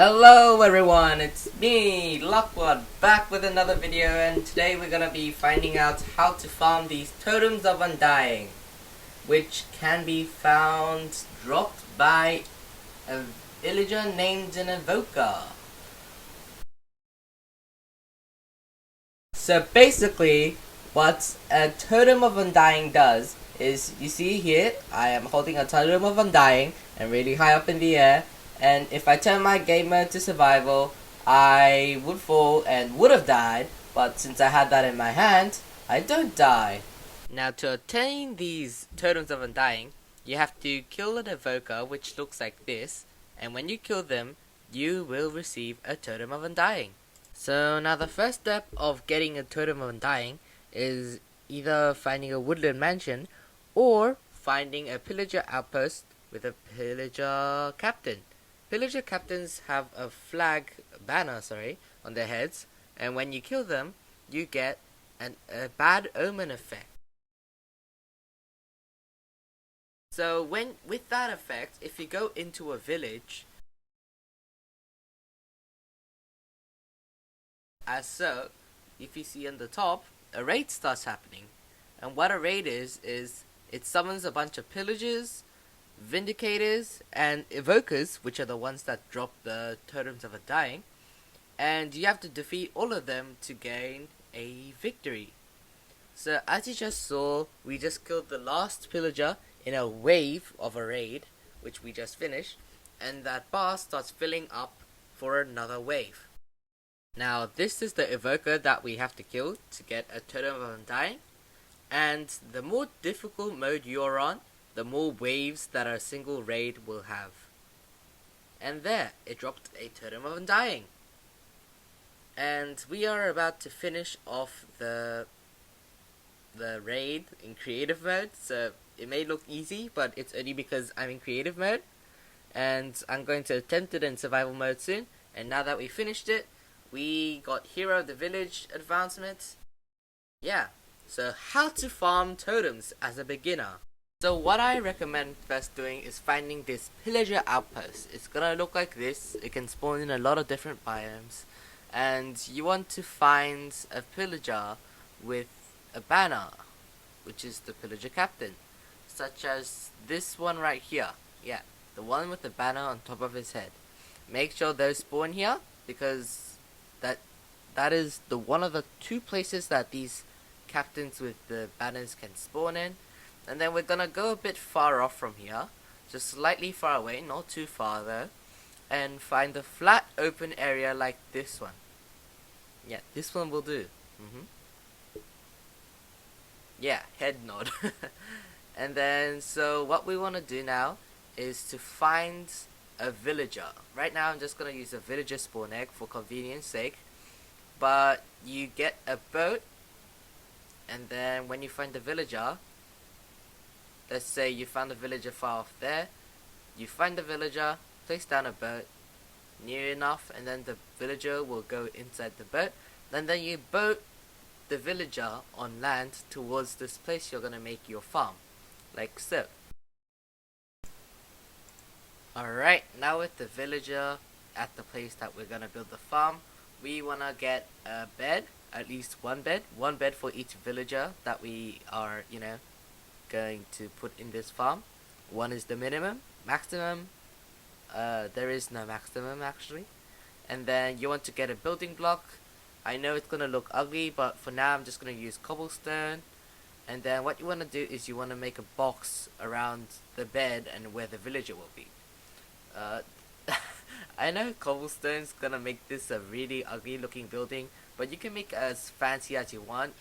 Hello everyone, it's me, Lockwood, back with another video, and today we're gonna be finding out how to farm these totems of undying, which can be found dropped by a villager named an evoker. So basically, what a totem of undying does is, you see here, I am holding a totem of undying and really high up in the air. And if I turn my game mode to survival, I would fall and would have died, but since I had that in my hand, I don't die. Now to obtain these totems of undying, you have to kill an evoker which looks like this, and when you kill them, you will receive a totem of undying. So now the first step of getting a totem of undying is either finding a woodland mansion or finding a pillager outpost with a pillager captain. Pillager captains have a banner, on their heads, and when you kill them, you get a bad omen effect. So with that effect, if you go into a village, as so, if you see on the top, a raid starts happening. And what a raid is it summons a bunch of pillagers, vindicators, and evokers, which are the ones that drop the totems of undying, and you have to defeat all of them to gain a victory. So as you just saw, we just killed the last pillager in a wave of a raid, which we just finished, and that bar starts filling up for another wave. Now this is the evoker that we have to kill to get a totem of undying, and the more difficult mode you're on, the more waves that a single raid will have. And there, it dropped a totem of undying. And we are about to finish off the raid in creative mode, so it may look easy, but it's only because I'm in creative mode. And I'm going to attempt it in survival mode soon. And now that we finished it, we got Hero of the Village advancement. Yeah, so how to farm totems as a beginner. So what I recommend first doing is finding this pillager outpost. It's gonna look like this. It can spawn in a lot of different biomes, and you want to find a pillager with a banner, which is the pillager captain, such as this one right here. Yeah, the one with the banner on top of his head. Make sure those spawn here, because that is the one of the two places that these captains with the banners can spawn in. And then we're gonna go a bit far off from here, just slightly far away, not too far though, and find a flat open area like this one. Yeah, this one will do. Yeah, head nod. And then, so what we want to do now is to find a villager. Right now I'm just gonna use a villager spawn egg for convenience sake, but you get a boat, and then when you find the villager, let's say you found a villager far off there, you find the villager, place down a boat near enough, and then the villager will go inside the boat. And then you boat the villager on land towards this place you're gonna make your farm, like so. Alright, now with the villager at the place that we're gonna build the farm, we wanna get a bed, at least one bed for each villager that we are, going to put in this farm. One is the minimum. Maximum, there is no maximum actually. And then you want to get a building block. I know it's gonna look ugly, but for now I'm just gonna use cobblestone. And then what you want to do is you want to make a box around the bed and where the villager will be. I know cobblestone's gonna make this a really ugly looking building, but you can make it as fancy as you want.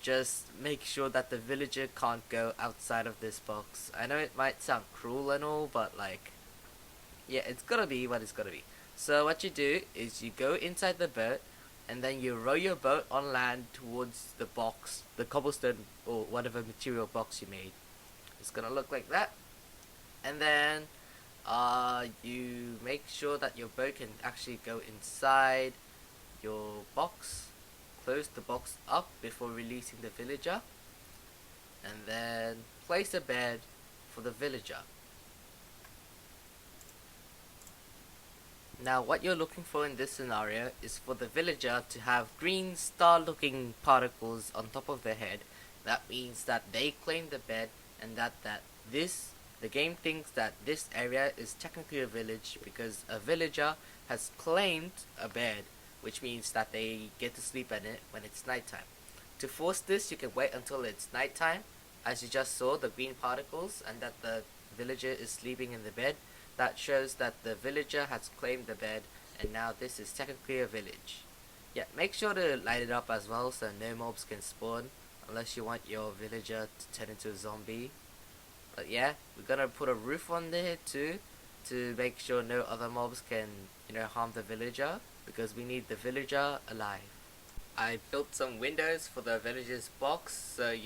Just make sure that the villager can't go outside of this box. I know it might sound cruel and all, but yeah, it's gonna be what it's gonna be. So what you do is you go inside the boat, and then you row your boat on land towards the box, the cobblestone or whatever material box you made. It's gonna look like that. And then you make sure that your boat can actually go inside your box. Close the box up before releasing the villager, and then place a bed for the villager. Now what you're looking for in this scenario is for the villager to have green star looking particles on top of their head. That means that they claim the bed, and that the game thinks that this area is technically a village because a villager has claimed a bed, which means that they get to sleep in it when it's nighttime. To force this, you can wait until it's nighttime, as you just saw the green particles, and that the villager is sleeping in the bed. That shows that the villager has claimed the bed, and now this is technically a village. Yeah, make sure to light it up as well so no mobs can spawn, unless you want your villager to turn into a zombie. But yeah, we're gonna put a roof on there too, to make sure no other mobs can, harm the villager, because we need the villager alive. I built some windows for the villagers box, so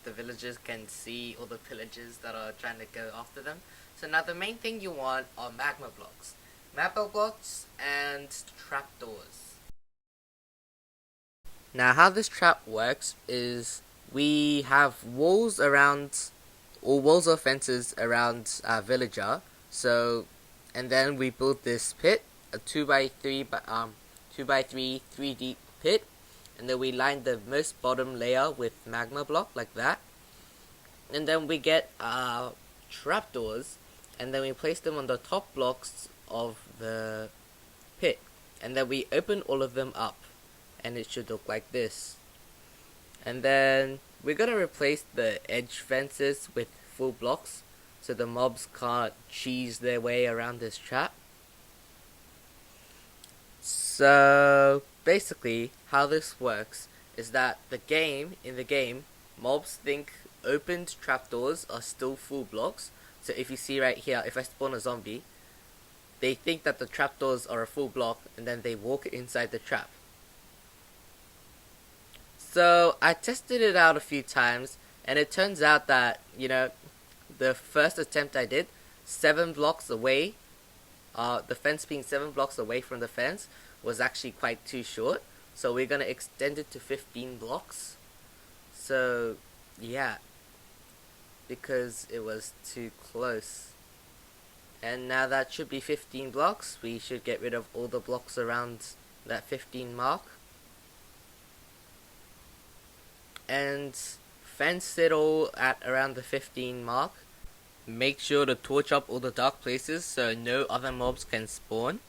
the villagers can see all the pillagers that are trying to go after them. So now the main thing you want are magma blocks and trapdoors. Now how this trap works is we have walls around, or walls or fences around our villager. So, and then we build this pit, a 2x3 2x3 3 deep pit, and then we line the most bottom layer with magma block like that, and then we get trapdoors, and then we place them on the top blocks of the pit, and then we open all of them up, and it should look like this. And then we're gonna replace the edge fences with full blocks so the mobs can't cheese their way around this trap. So basically how this works is that in the game mobs think opened trapdoors are still full blocks. So if you see right here, if I spawn a zombie, they think that the trapdoors are a full block, and then they walk inside the trap. So I tested it out a few times, and it turns out that, the first attempt I did, 7 blocks away, the fence being 7 blocks away from the fence, was actually quite too short. So we're going to extend it to 15 blocks. So, yeah, because it was too close. And now that should be 15 blocks. We should get rid of all the blocks around that 15 mark. And fence it all at around the 15 mark. Make sure to torch up all the dark places so no other mobs can spawn.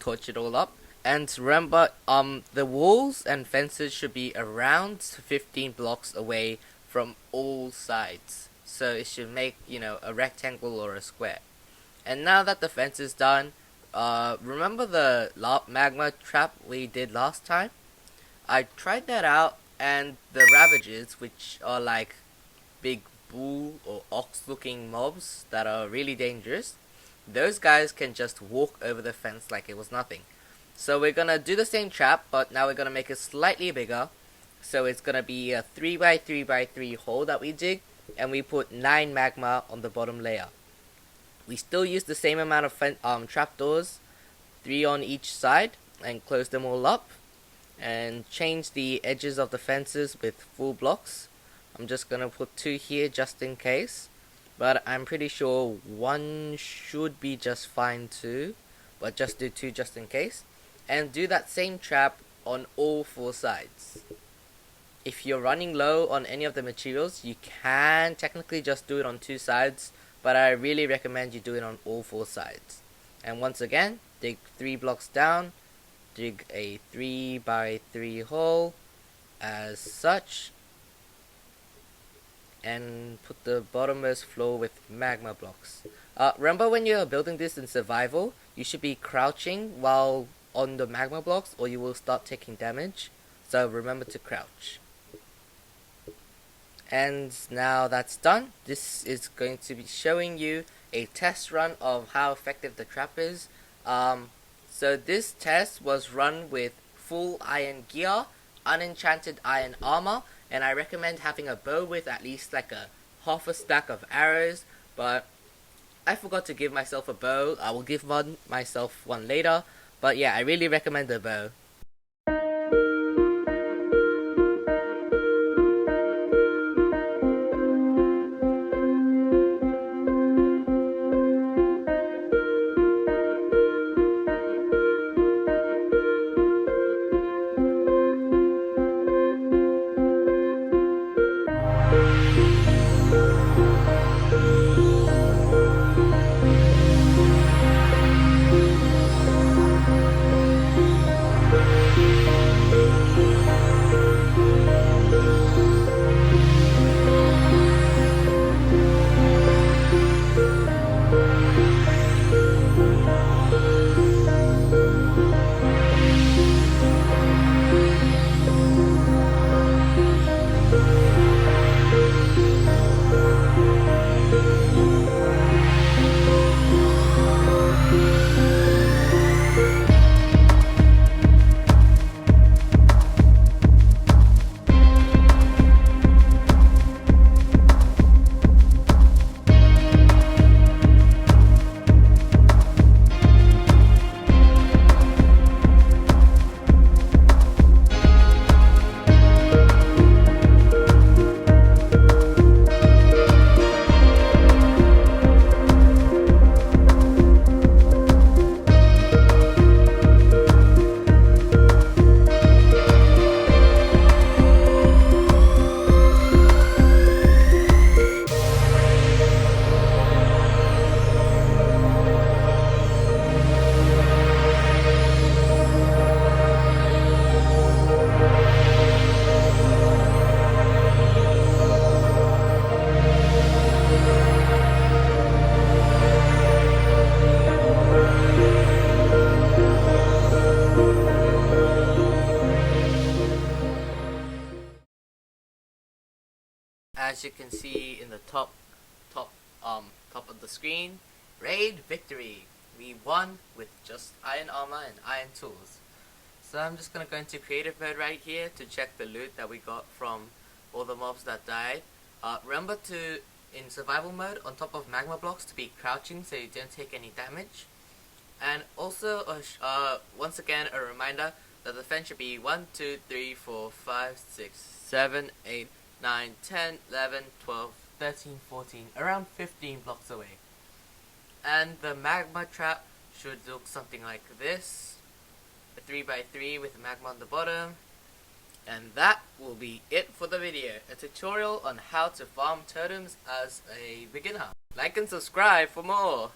Torch it all up. And remember, the walls and fences should be around 15 blocks away from all sides. So it should make, a rectangle or a square. And now that the fence is done, remember the magma trap we did last time? I tried that out, and the ravages, which are like big bull or ox looking mobs that are really dangerous, those guys can just walk over the fence like it was nothing. So we're gonna do the same trap, but now we're gonna make it slightly bigger. So it's gonna be a 3x3x3 hole that we dig, and we put 9 magma on the bottom layer. We still use the same amount of trapdoors, 3 on each side, and close them all up, and change the edges of the fences with full blocks. I'm just gonna put 2 here just in case, but I'm pretty sure 1 should be just fine too, but just do 2 just in case. And do that same trap on all 4 sides. If you're running low on any of the materials, you can technically just do it on 2 sides, but I really recommend you do it on all 4 sides. And once again, dig 3 blocks down, dig a 3x3 hole as such, and put the bottommost floor with magma blocks. Remember, when you're building this in survival, you should be crouching while on the magma blocks, or you will start taking damage. So remember to crouch. And now that's done, this is going to be showing you a test run of how effective the trap is. So this test was run with full iron gear, unenchanted iron armor, and I recommend having a bow with at least like a half a stack of arrows, but I forgot to give myself a bow. I will give myself one later, but yeah, I really recommend the bow. as you can see in the top of the screen, raid victory. We won with just iron armor and iron tools. So I'm just gonna go into creative mode right here to check the loot that we got from all the mobs that died. Remember to, in survival mode, on top of magma blocks, to be crouching so you don't take any damage. And also, once again, a reminder that the fence should be 1, 2, 3, 4, 5, 6, 7, 8, 9, 10, 11, 12, 13, 14, around 15 blocks away. And the magma trap should look something like this. A 3x3 with magma on the bottom. And that will be it for the video. A tutorial on how to farm totems as a beginner. Like and subscribe for more.